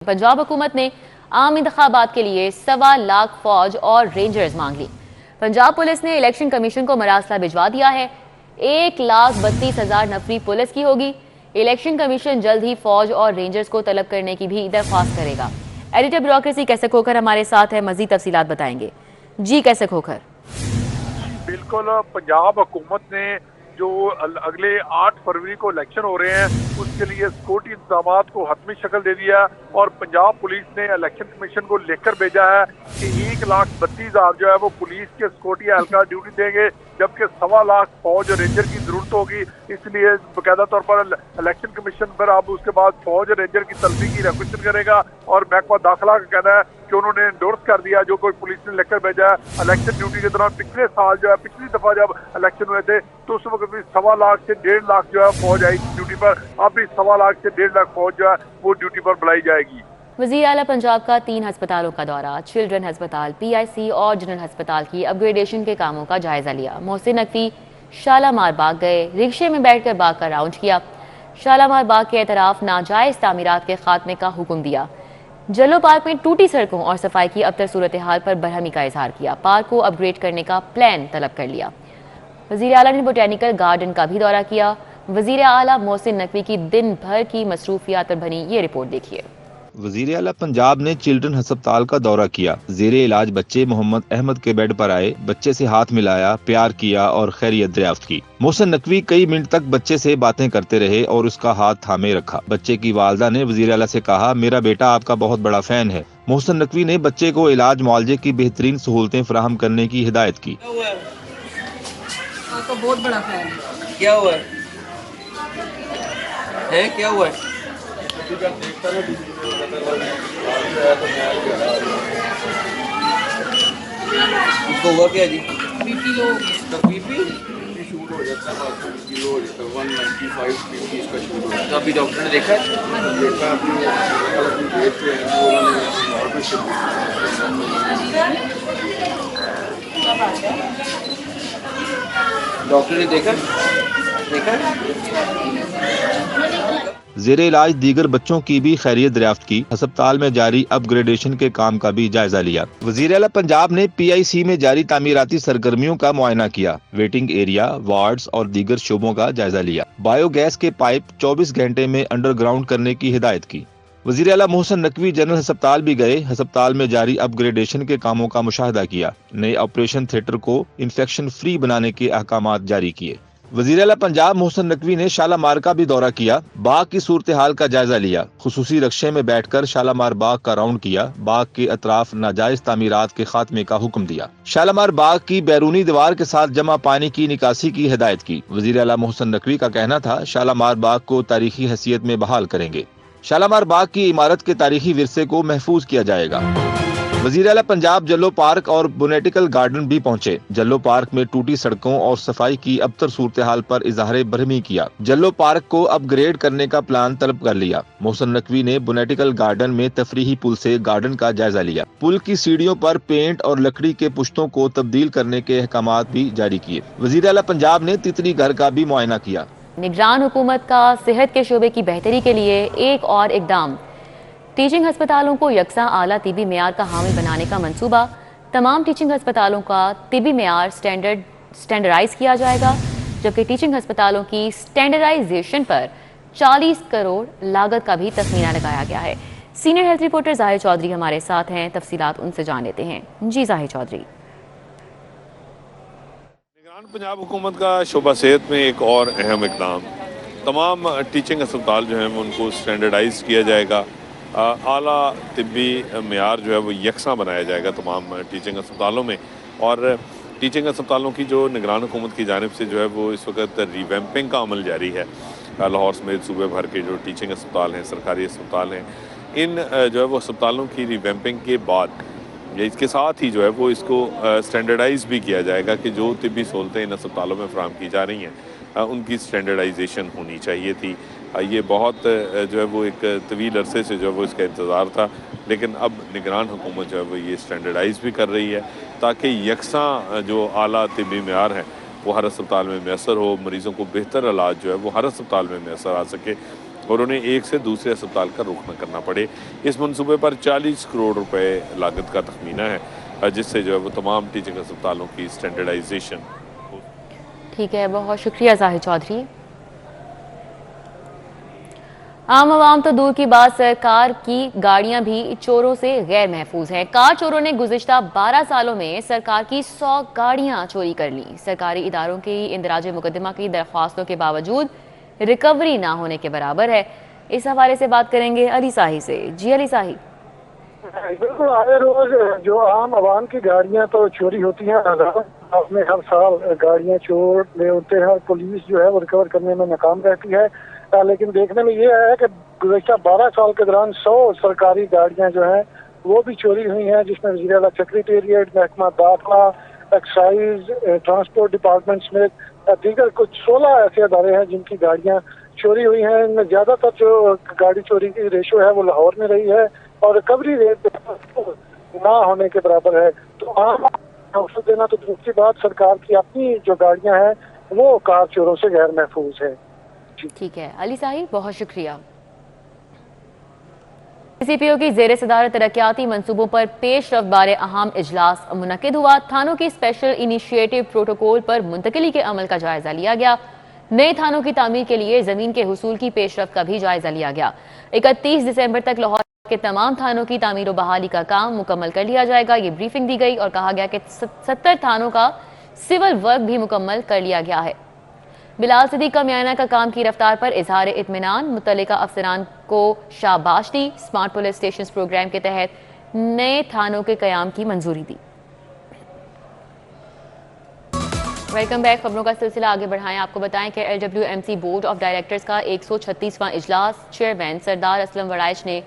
पंजाब हुकूमत ने आम इंतखाबात के लिए 1.25 लाख फौज और रेंजर्स मांग ली। पंजाब पुलिस ने इलेक्शन कमीशन को मरासला भिजवा दिया है। 1,32,000 नफरी पुलिस की होगी। इलेक्शन कमीशन जल्द ही फौज और रेंजर्स को तलब करने की भी दरख्वास्त करेगा। एडिटर ब्यूरोक्रेसी कैसे खोखर हमारे साथ है, मजीद तफसीलात बताएंगे। जी कैसे खोखर? बिल्कुल, पंजाब हुकूमत ने जो अगले 8 फरवरी को इलेक्शन हो रहे हैं उसके लिए सिक्योरिटी इंतजाम को हतमी शक्ल दे दिया और पंजाब पुलिस ने इलेक्शन कमीशन को लेकर भेजा है कि 1,32,000 जो है वो पुलिस के सिक्योरिटी एहलकार ड्यूटी देंगे, जबकि 1.25 लाख फौज और रेंजर की जरूरत होगी। इसलिए बाकायदा तौर पर इलेक्शन कमीशन पर अब उसके बाद फौज और रेंजर की तलबी की रिक्वेस्ट करेगा और महकमा दाखिला का कहना है कि उन्होंने एंडोर्स कर दिया जो कोई पुलिस ने लेकर भेजा है। इलेक्शन ड्यूटी के दौरान पिछले साल जो है, पिछली दफा जब इलेक्शन हुए थे तो उस वक्त भी 1.25 लाख से 1.5 लाख जो है फौज आई ड्यूटी पर। अब भी 1.25 लाख से 1.5 लाख फौज जो है वो ड्यूटी पर बुलाई जाएगी। वज़ीर आला पंजाब का 3 अस्पतालों का दौरा, चिल्ड्रन अस्पताल, PIC और जनरल अस्पताल की अपग्रेडेशन के कामों का जायजा लिया। मोहसिन नकवी शालामार बाग गए, रिक्शे में बैठकर बाग का राउंड किया। शालामार बाग के एतराफ नाजायज तामीरात के खात्मे का हुक्म दिया। जल्लो पार्क में टूटी सड़कों और सफाई की अबतर सूरत हाल पर बरहमी का इजहार किया। पार्क को अपग्रेड करने का प्लान तलब कर लिया। वज़ीर आला ने बोटेनिकल गार्डन का भी दौरा किया। वज़ीर आला मोहसिन नकवी की दिन भर की मसरूफियात पर बनी ये रिपोर्ट देखिए। वज़ीर आला पंजाब ने चिल्ड्रन अस्पताल का दौरा किया। ज़ेरे इलाज बच्चे मोहम्मद अहमद के बेड पर आए, बच्चे से हाथ मिलाया, प्यार किया और खैरियत दरियाफ्त की। मोहसिन नकवी कई मिनट तक बच्चे से बातें करते रहे और उसका हाथ थामे रखा। बच्चे की वालदा ने वज़ीर आला से कहा, मेरा बेटा आपका बहुत बड़ा फैन है। मोहसिन नकवी ने बच्चे को इलाज मुआलजे की बेहतरीन सहूलतें फराहम करने की हिदायत की। आपका बहुत बड़ा फैन है। क्या हुआ है? क्या हुआ है? उसको हुआ क्या जी? BP लो हो गया। BP शूट हो जाता है, BP लो हो जाता है, 195 BP इसका शूट हो जाता है। तो अभी डॉक्टर ने देखा है? देखा अपनी डेट पे है, नॉर्मल डॉक्टर ने देखा ज़ेरे इलाज दीगर बच्चों की भी खैरियत दरियाफ्त की। अस्पताल में जारी अपग्रेडेशन के काम का भी जायजा लिया। वज़ीर आला पंजाब ने PIC में जारी तामीराती सरगर्मियों का मुआयना किया। वेटिंग एरिया, वार्ड्स और दीगर शोबों का जायजा लिया। बायोगैस के पाइप 24 घंटे में अंडरग्राउंड करने की हिदायत की। वज़ीर आला मोहसिन नकवी जनरल अस्पताल भी गए। अस्पताल में जारी अपग्रेडेशन के कामों का मुशाहदा किया। नए ऑपरेशन थिएटर को इंफेक्शन फ्री बनाने के अहकामात जारी किए। वज़ीर आला पंजाब मोहसिन नकवी ने शालामार का भी दौरा किया। बाग की सूरत हाल का जायजा लिया। खुसूसी रक्शे में बैठकर शालामार बाग का राउंड किया। बाग के अतराफ नाजायज तामीरात के खात्मे का हुक्म दिया। शालामार बाग की बैरूनी दीवार के साथ जमा पानी की निकासी की हिदायत की। वज़ीर आला मोहसिन नकवी का कहना था, शालामार बाग को तारीखी हैसियत में बहाल करेंगे। शालामार बाग की इमारत के तारीखी विरसे को महफूज किया जाएगा। वज़ीर आला पंजाब जल्लो पार्क और बोटेनिकल गार्डन भी पहुंचे। जल्लो पार्क में टूटी सड़कों और सफाई की अबतर सूरत हाल पर इजहार बरहमी किया। जल्लो पार्क को अपग्रेड करने का प्लान तलब कर लिया। मोहसिन नकवी ने बोटेनिकल गार्डन में तफरीही पुल से गार्डन का जायजा लिया। पुल की सीढ़ियों पर पेंट और लकड़ी के पुश्तों को तब्दील करने के अहकामात भी जारी किए। वज़ीर आला पंजाब ने तितली घर का भी मुआयना किया। निगरान हुकूमत का सेहत के शोबे की बेहतरी के लिए एक और इकदाम, टीचिंग अस्पतालों को यकसा आला तिबी मेयार का हामिल बनाने का मंसूबा। तमाम टीचिंग अस्पतालों का तिबी मेयार स्टैंडर्डाइज किया जाएगा, जबकि टीचिंग अस्पतालों की स्टैंडर्डाइजेशन पर 40 करोड़ लागत का भी तखमीना लगाया गया है। सीनियर हेल्थ रिपोर्टर जाहिर चौधरी हमारे साथ हैं, तफसीलात उनसे जान लेते हैं। जी जाहिर चौधरी। पंजाब हुकूमत का शोबा सेहत में एक और अहम इकदाम, तमाम टीचिंग अस्पताल जो हैं उनको स्टैंडर्डाइज किया जाएगा। आला तिब्बी मेयार जो है वो यकसा बनाया जाएगा तमाम टीचिंग अस्पतालों में। और टीचिंग अस्पतालों की जो निगरान हुकूमत की जानिब से जो है वो इस वक्त रिवैम्पिंग का अमल जारी है। लाहौर समेत सूबे भर के जो टीचिंग अस्पताल हैं, सरकारी अस्पताल हैं, इन जो है वो अस्पतालों की रिवैम्पिंग के बाद इसके साथ ही जो है वो इसको स्टैंडर्डाइज भी किया जाएगा कि जो तिब्बी सहूलतें इन अस्पतालों में फराहम की जा रही हैं उनकी स्टैंडर्डाइजेशन होनी चाहिए थी। ये बहुत जो है वो एक तवील अरसे से जो है वो इसका इंतज़ार था, लेकिन अब निगरान हुकूमत जो है वो ये स्टैंडर्डाइज भी कर रही है ताकि यकसा जो आला तिब्बी मेयार है वो हर अस्पताल में मैसर हो, मरीज़ों को बेहतर इलाज जो है वो हर अस्पताल में मैसर आ सके। और उन्हें एक से दूसरे अस्पताल का रुख न करना पड़े। इस मंसूबे पर 40 करोड़ रुपए लागत का तखमीना है, जिससे जो है वो तमाम टीचिंग अस्पतालों की स्टैंडर्डाइजेशन। ठीक है, बहुत शुक्रिया जाहिद चौधरी। आम आवाम तो दूर की बात, सरकार की गाड़ियां भी चोरों से गैर महफूज हैं। कार चोरों ने गुज़िश्ता 12 सालों में सरकार की 100 गाड़ियां चोरी कर ली। सरकारी इदारों की इंदराज मुकदमा की दरख्वास्तों के बावजूद रिकवरी ना होने के बराबर है। इस हवाले से बात करेंगे अली साही से। जी अली साही। बिल्कुल, आए रोज जो आम आवाम की गाड़ियां तो चोरी होती हैं, में हर साल गाड़ियां चोर ले होते हैं और पुलिस जो है वो रिकवर करने में नाकाम रहती है। लेकिन देखने में ये है कि गुज़श्ता 12 साल के दौरान 100 सरकारी गाड़ियां जो हैं वो भी चोरी हुई हैं, जिसमें वज़ीर आला सेक्रेटेरिएट, महकमा दाखिला, एक्साइज, ट्रांसपोर्ट डिपार्टमेंट समेत दीगर कुछ 16 ऐसे अदारे हैं जिनकी गाड़ियां चोरी हुई हैं। इनमें ज़्यादातर जो गाड़ी चोरी की रेशो है वो लाहौर में रही है और रिकवरी रेट ना होने के बराबर है। तो आम अवसर देना तो दूसरी बात, सरकार की अपनी जो गाड़ियां हैं वो कार चोरों से गैर महफूज है। ठीक है अली साहिल, बहुत शुक्रिया। सीपीओ की ज़ेर सदारत तरक्याती मंसूबों पर पेश रफ्त बारे अहम इजलास मुनक्किद हुआ। थानों की स्पेशल इनिशिएटिव प्रोटोकॉल पर मुंतकिली के अमल का जायजा लिया गया। नए थानों की तामीर के लिए जमीन के हुसूल की पेशरफ्त का भी जायजा लिया गया। 31 दिसंबर तक लाहौर के तमाम थानों की तामीर व बहाली का काम मुकम्मल कर लिया जाएगा। ये ब्रीफिंग दी गई और कहा गया कि 70 थानों का सिविल वर्क भी मुकम्मल कर लिया गया है। बिलाल सिद्दीक का म्याना का काम की रफ्तार पर इजहार इत्मीनान, मुतल्लिका अफसरान को शाबाश दी। स्मार्ट पुलिस स्टेशन प्रोग्राम के तहत नए थानों के कयाम की मंजूरी दी। Welcome back. खबरों का सिलसिला आगे बढ़ाएं। आपको बताएं कि LWMC बोर्ड ऑफ डायरेक्टर्स का 136वां इजलास चेयरमैन सरदार असलम वड़ाइच ने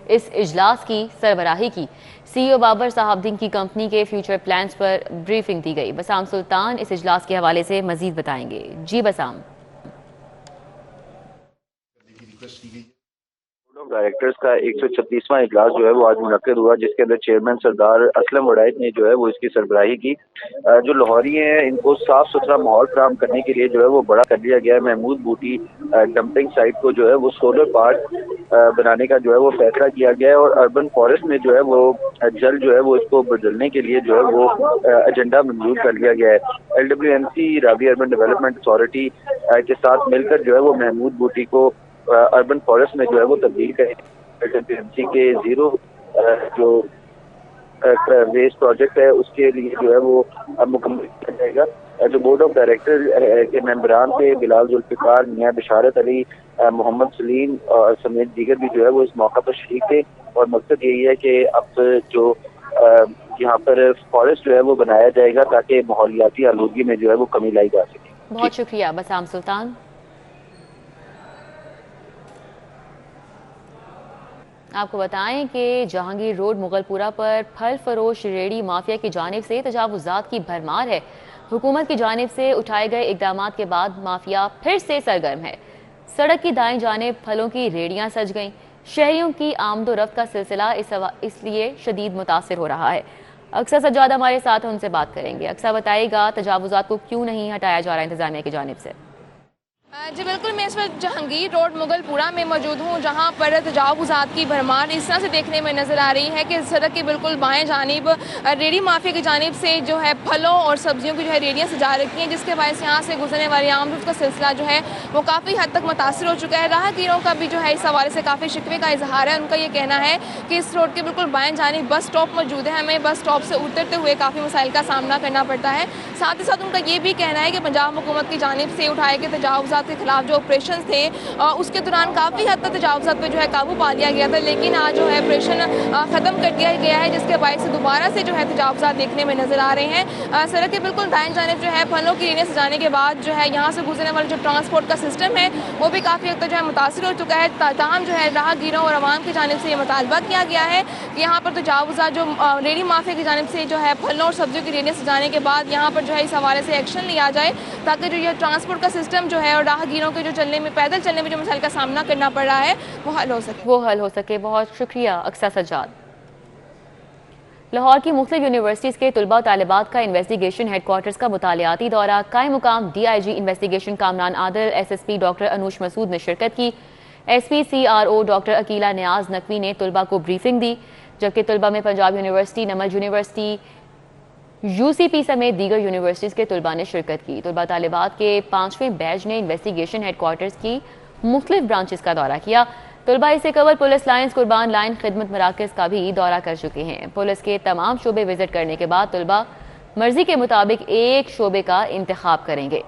इस इजलास की सरबराही की। CEO बाबर साहबदीन की कंपनी के फ्यूचर प्लान्स पर ब्रीफिंग दी गई। बसाम सुल्तान इस इजलास के हवाले से मजीद बताएंगे। जी बसाम। डायरेक्टर्स का 136वां इजलास जो है वो आज मुनक्किद हुआ, जिसके अंदर चेयरमैन सरदार असलम वड़ाइच ने जो है वो इसकी सरबराही की। जो लाहौरी हैं इनको साफ सुथरा माहौल फराहम करने के लिए जो है वो बड़ा कर लिया गया है। महमूद बूटी डंपिंग साइट को जो है वो सोलर पार्क बनाने का जो है वो फैसला किया गया है और अर्बन फॉरेस्ट में जो है वो जल्द जो है वो इसको बदलने के लिए जो है वो एजेंडा मंजूर कर लिया गया है। LWMC Ravi urban development authority के साथ मिलकर जो है वो महमूद बूटी को अर्बन फॉरेस्ट में जो है वो तब्दील करें। LWMC के जीरो जो वेस्ट प्रोजेक्ट है उसके लिए जो है वो मुकम्मल किया जाएगा। जो बोर्ड ऑफ डायरेक्टर के मेंबरान थे बिलाल जुल्फिकार, मियां बिशारत अली, मोहम्मद सलीम और समेत दीगर भी जो है वो इस मौका पर शरीक थे और मकसद यही है कि अब जो यहाँ पर फॉरेस्ट जो है वो बनाया जाएगा ताकि माहौलियाती आलूदगी में जो है वो कमी लाई जा सके। बहुत शुक्रिया बसाम सुल्तान। आपको बताएं कि जहांगीर रोड मुगलपुरा पर फल फरोश रेडी माफिया की जानिब से तजावुजात की भरमार है। हुकूमत की जानिब से उठाए गए इकदामात के बाद माफिया फिर से सरगर्म है। सड़क की दाएं जानिब फलों की रेडियां सज गईं। शहरियों की आमदोरफ्त का सिलसिला इसलिए शदीद मुतासिर हो रहा है। अक्सर सज्जाद हमारे साथ हैं, उनसे बात करेंगे। अक्सर बताइएगा तजावुजात को क्यों नहीं हटाया जा रहा है इंतजामिया की जानिब से? जी बिल्कुल, मैं इस वक्त जहांगीर रोड मुगलपुरा में मौजूद हूँ, जहाँ पर तजावुजात की भरमार इस तरह से देखने में नज़र आ रही है कि सड़क के बिल्कुल बाएं जानिब रेडी माफिया की जानिब से जो है फलों और सब्जियों की जो है रेडियाँ सजा रखी हैं, जिसके बायस यहाँ से गुजरने वाली आम रुख का सिलसिला जो है वो काफ़ी हद तक मुतासिर हो चुका है। राहगीरों का भी जो है इस हवाले से काफ़ी शिकवे का इजहार है। उनका ये कहना है कि इस रोड के बिल्कुल बाएं जानिब बस स्टॉप मौजूद है, हमें बस स्टॉप से उतरते हुए काफ़ी मसाइल का सामना करना पड़ता है। साथ ही साथ उनका ये भी कहना है कि पंजाब हुकूमत की जानिब से उठाए गए तजावुजात के खिलाफ जो ऑपरेशन थे उसके दौरान काफ़ी हद तक तजावुजात पे जो है काबू पा लिया गया था, लेकिन आज जो है ऑपरेशन ख़त्म कर दिया गया है, जिसके बायस से दोबारा से जो है तजावुजात देखने में नज़र आ रहे हैं। सड़क के बिल्कुल दाएं जानिब जो है फलों की रेडियां सजाने के बाद जो है यहाँ से गुजरने वाले जो ट्रांसपोर्ट का सिस्टम है वो भी काफ़ी हद तक जो है मुतासिर हो चुका है। ताहम जो है राहगीरों और आवाम की जानिब से ये मुतालबा किया गया है कि यहाँ पर तजावुजात जो रेडी माफिया की जानिब से जो है फलों और सब्जियों की रेडियां सजाने के बाद यहाँ पर जो है इस हवाले से एक्शन लिया जाए, ताकि जो ये ट्रांसपोर्ट का सिस्टम जो है और राहगीरों के जो पैदल चलने में जो मसाइल का सामना करना पड़ रहा है वो हल हो सके। बहुत शुक्रिया अक्सा सज्जाद। लाहौर की मुख्तलिफ यूनिवर्सिटीज़ के तुलबा तालिबात का इन्वेस्टिगेशन हेडक्वार्टर्स का मुतालियाती दौरा। कायम मुकाम DIG investigation Kamran Adil, SSP doctor Anoosh Masood ने शिरकत की। SPCRO ڈاکٹر عقیلہ نیاز نقوی نے طلبہ کو بریفنگ دی، جبکہ طلبہ میں Punjab university, NUML university, UCP سمیت دیگر یونیورسٹیز کے طلبہ نے شرکت کی۔ طلبہ طالبات کے 5ویں بیچ نے انویسٹیگیشن ہیڈ کوارٹرز کی مختلف برانچز کا دورہ کیا۔ طلبہ اس سے قبل پولیس لائنز، قربان لائن خدمت مراکز کا بھی دورہ کر چکے ہیں۔ پولیس کے تمام شعبے وزٹ کرنے کے بعد طلبہ مرضی کے مطابق ایک شعبے کا انتخاب کریں گے۔